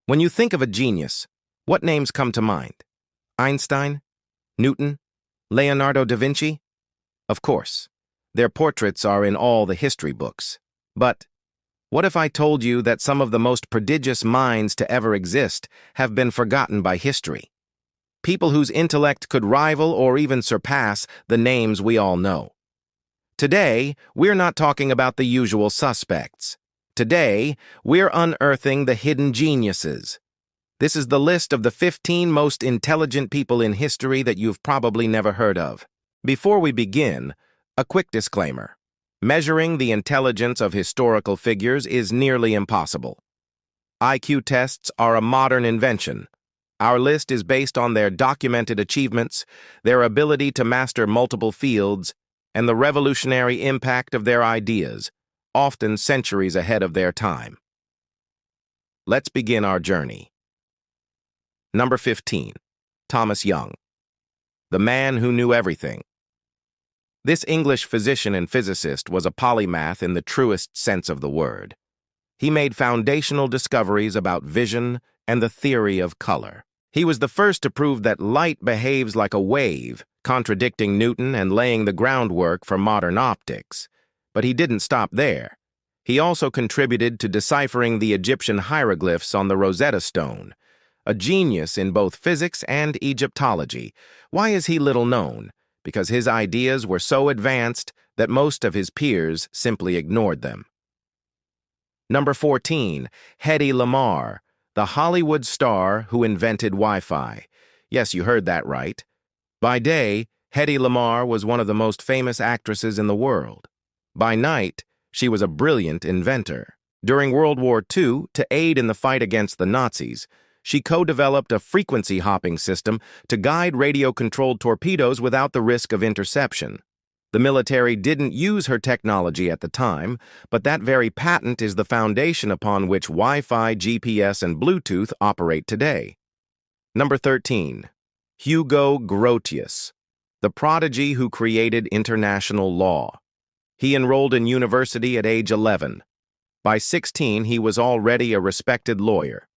When you think of a genius, what names come to mind? Einstein? Newton? Leonardo da Vinci? Of course, their portraits are in all the history books. But what if I told you that some of the most prodigious minds to ever exist have been forgotten by history? People whose intellect could rival or even surpass the names we all know. Today, we're not talking about the usual suspects. Today, we're unearthing the hidden geniuses. This is the list of the 15 most intelligent people in history that you've probably never heard of. Before we begin, a quick disclaimer. Measuring the intelligence of historical figures is nearly impossible. IQ tests are a modern invention. Our list is based on their documented achievements, their ability to master multiple fields, and the revolutionary impact of their ideas, often centuries ahead of their time. Let's begin our journey. Number 15. Thomas Young. The man who knew everything. This English physician and physicist was a polymath in the truest sense of the word. He made foundational discoveries about vision and the theory of color. He was the first to prove that light behaves like a wave, contradicting Newton and laying the groundwork for modern optics. But he didn't stop there. He also contributed to deciphering the Egyptian hieroglyphs on the Rosetta Stone. A genius in both physics and Egyptology. Why is he little known? Because his ideas were so advanced that most of his peers simply ignored them. Number 14. Hedy Lamarr, the Hollywood star who invented Wi-Fi. Yes, you heard that right. By day, Hedy Lamarr was one of the most famous actresses in the world. By night, she was a brilliant inventor. During World War II, to aid in the fight against the Nazis, she co-developed a frequency-hopping system to guide radio-controlled torpedoes without the risk of interception. The military didn't use her technology at the time, but that very patent is the foundation upon which Wi-Fi, GPS, and Bluetooth operate today. Number 13. Hugo Grotius, the prodigy who created international law. He enrolled in university at age 11. By 16, he was already a respected lawyer.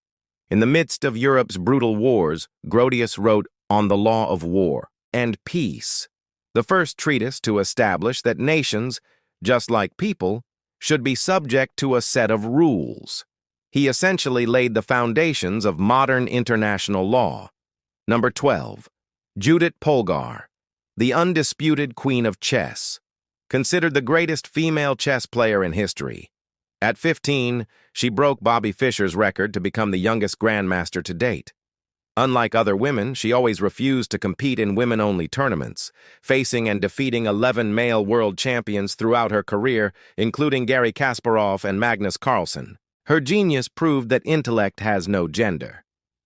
In the midst of Europe's brutal wars, Grotius wrote On the Law of War and Peace, the first treatise to establish that nations, just like people, should be subject to a set of rules. He essentially laid the foundations of modern international law. Number 12. Judith Polgar, the undisputed queen of chess. Considered the greatest female chess player in history. At 15, she broke Bobby Fischer's record to become the youngest grandmaster to date. Unlike other women, she always refused to compete in women-only tournaments, facing and defeating 11 male world champions throughout her career, including Garry Kasparov and Magnus Carlsen. Her genius proved that intellect has no gender.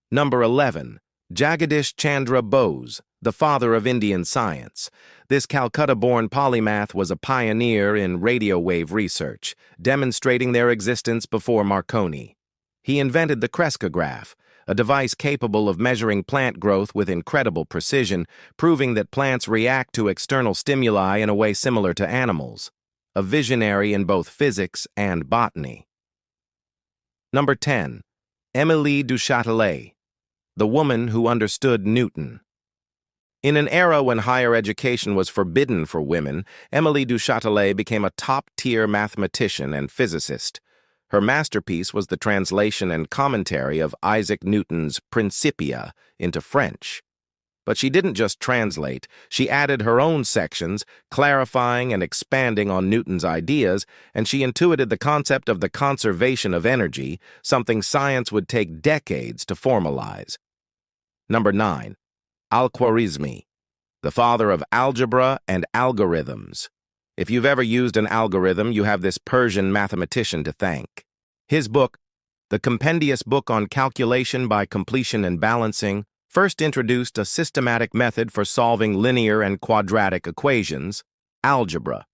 Number 11. Jagadish Chandra Bose, the father of Indian science. This Calcutta-born polymath was a pioneer in radio wave research, demonstrating their existence before Marconi. He invented the crescograph, a device capable of measuring plant growth with incredible precision, proving that plants react to external stimuli in a way similar to animals. A visionary in both physics and botany. Number 10. Émilie du Châtelet, the woman who understood Newton. In an era when higher education was forbidden for women, Émilie du Châtelet became a top-tier mathematician and physicist. Her masterpiece was the translation and commentary of Isaac Newton's Principia into French. But she didn't just translate, she added her own sections, clarifying and expanding on Newton's ideas, and she intuited the concept of the conservation of energy, something science would take decades to formalize. Number 9. Al-Khwarizmi, the father of algebra and algorithms. If you've ever used an algorithm, you have this Persian mathematician to thank. His book, The Compendious Book on Calculation by Completion and Balancing, first introduced a systematic method for solving linear and quadratic equations, algebra.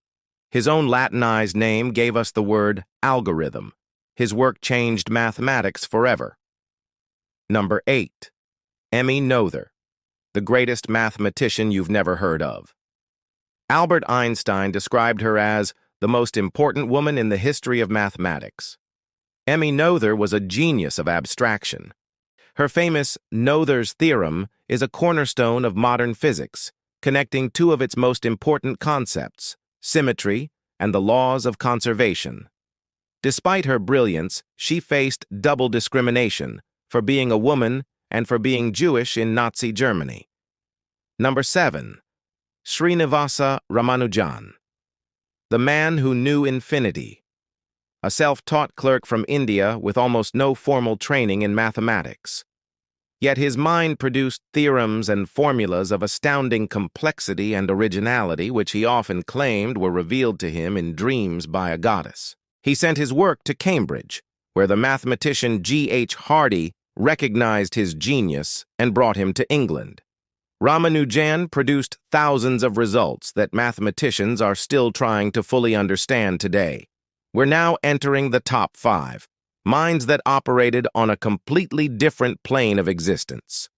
His own Latinized name gave us the word algorithm. His work changed mathematics forever. Number 8. Emmy Noether, the greatest mathematician you've never heard of. Albert Einstein described her as the most important woman in the history of mathematics. Emmy Noether was a genius of abstraction. Her famous Noether's theorem is a cornerstone of modern physics, connecting two of its most important concepts, symmetry and the laws of conservation. Despite her brilliance, she faced double discrimination for being a woman and for being Jewish in Nazi Germany. Number 7. Srinivasa Ramanujan, the man who knew infinity. A self-taught clerk from India with almost no formal training in mathematics. Yet his mind produced theorems and formulas of astounding complexity and originality which he often claimed were revealed to him in dreams by a goddess. He sent his work to Cambridge, where the mathematician G.H. Hardy recognized his genius and brought him to England. Ramanujan produced thousands of results that mathematicians are still trying to fully understand today. We're now entering the top 5, minds that operated on a completely different plane of existence.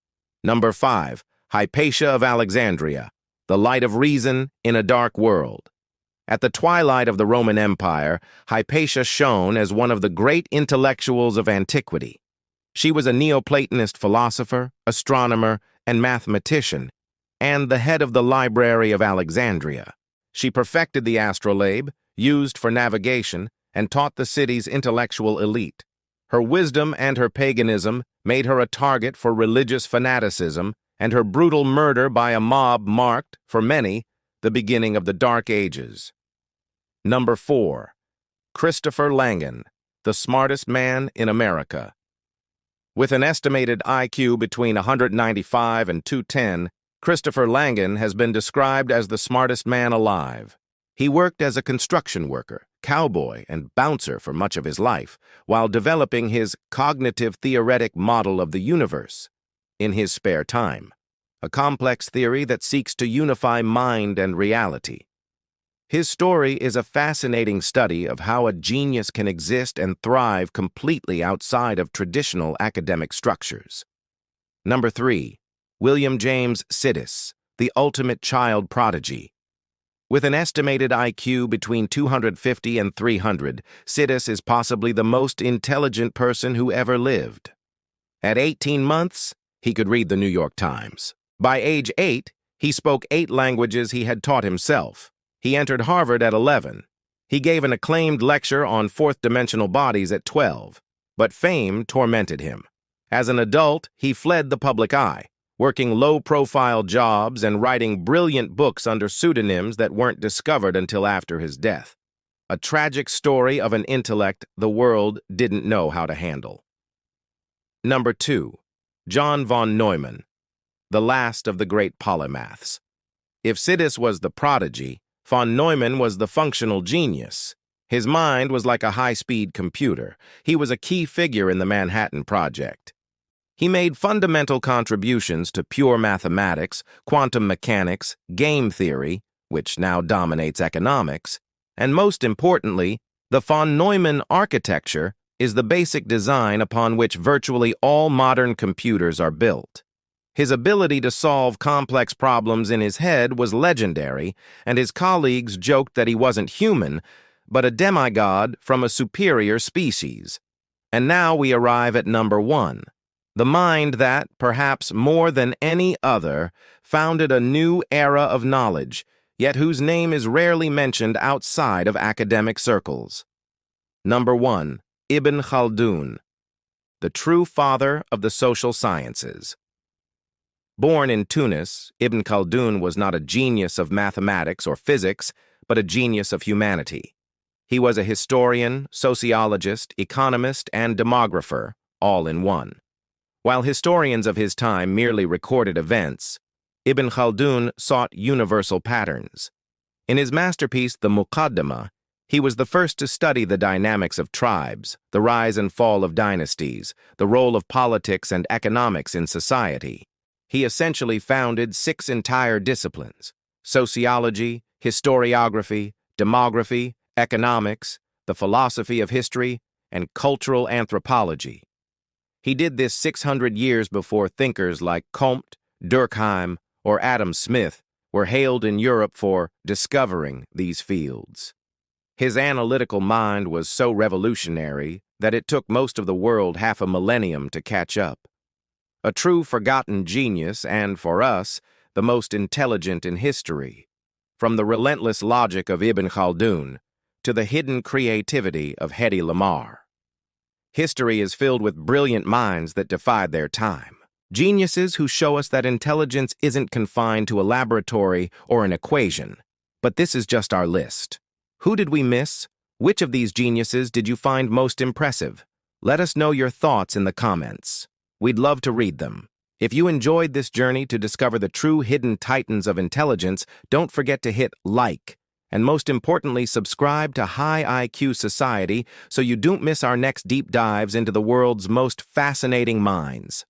Number 5, Hypatia of Alexandria, the light of reason in a dark world. At the twilight of the Roman Empire, Hypatia shone as one of the great intellectuals of antiquity. She was a Neoplatonist philosopher, astronomer, and mathematician, and the head of the Library of Alexandria. She perfected the astrolabe, used for navigation, and taught the city's intellectual elite. Her wisdom and her paganism made her a target for religious fanaticism, and her brutal murder by a mob marked, for many, the beginning of the Dark Ages. Number 4. Christopher Langan, the smartest man in America. With an estimated IQ between 195 and 210, Christopher Langan has been described as the smartest man alive. He worked as a construction worker, cowboy, and bouncer for much of his life, while developing his cognitive theoretic model of the universe in his spare time, a complex theory that seeks to unify mind and reality. His story is a fascinating study of how a genius can exist and thrive completely outside of traditional academic structures. Number 3. William James Sidis, the ultimate child prodigy. With an estimated IQ between 250 and 300, Sidis is possibly the most intelligent person who ever lived. At 18 months, he could read the New York Times. By age 8, he spoke 8 languages he had taught himself. He entered Harvard at 11. He gave an acclaimed lecture on fourth-dimensional bodies at 12, but fame tormented him. As an adult, he fled the public eye, working low-profile jobs and writing brilliant books under pseudonyms that weren't discovered until after his death. A tragic story of an intellect the world didn't know how to handle. Number 2. John von Neumann, the last of the great polymaths. If Sidis was the prodigy, von Neumann was the functional genius. His mind was like a high-speed computer. He was a key figure in the Manhattan Project. He made fundamental contributions to pure mathematics, quantum mechanics, game theory, which now dominates economics, and most importantly, the von Neumann architecture is the basic design upon which virtually all modern computers are built. His ability to solve complex problems in his head was legendary, and his colleagues joked that he wasn't human, but a demigod from a superior species. And now we arrive at number 1, the mind that, perhaps more than any other, founded a new era of knowledge, yet whose name is rarely mentioned outside of academic circles. Number 1, Ibn Khaldun, the true father of the social sciences. Born in Tunis, Ibn Khaldun was not a genius of mathematics or physics, but a genius of humanity. He was a historian, sociologist, economist, and demographer, all in one. While historians of his time merely recorded events, Ibn Khaldun sought universal patterns. In his masterpiece, the Muqaddimah, he was the first to study the dynamics of tribes, the rise and fall of dynasties, the role of politics and economics in society. He essentially founded 6 entire disciplines: sociology, historiography, demography, economics, the philosophy of history, and cultural anthropology. He did this 600 years before thinkers like Comte, Durkheim, or Adam Smith were hailed in Europe for discovering these fields. His analytical mind was so revolutionary that it took most of the world half a millennium to catch up. A true forgotten genius and, for us, the most intelligent in history. From the relentless logic of Ibn Khaldun to the hidden creativity of Hedy Lamarr. History is filled with brilliant minds that defied their time. Geniuses who show us that intelligence isn't confined to a laboratory or an equation. But this is just our list. Who did we miss? Which of these geniuses did you find most impressive? Let us know your thoughts in the comments. We'd love to read them. If you enjoyed this journey to discover the true hidden titans of intelligence, don't forget to hit like, and most importantly, subscribe to High IQ Society so you don't miss our next deep dives into the world's most fascinating minds.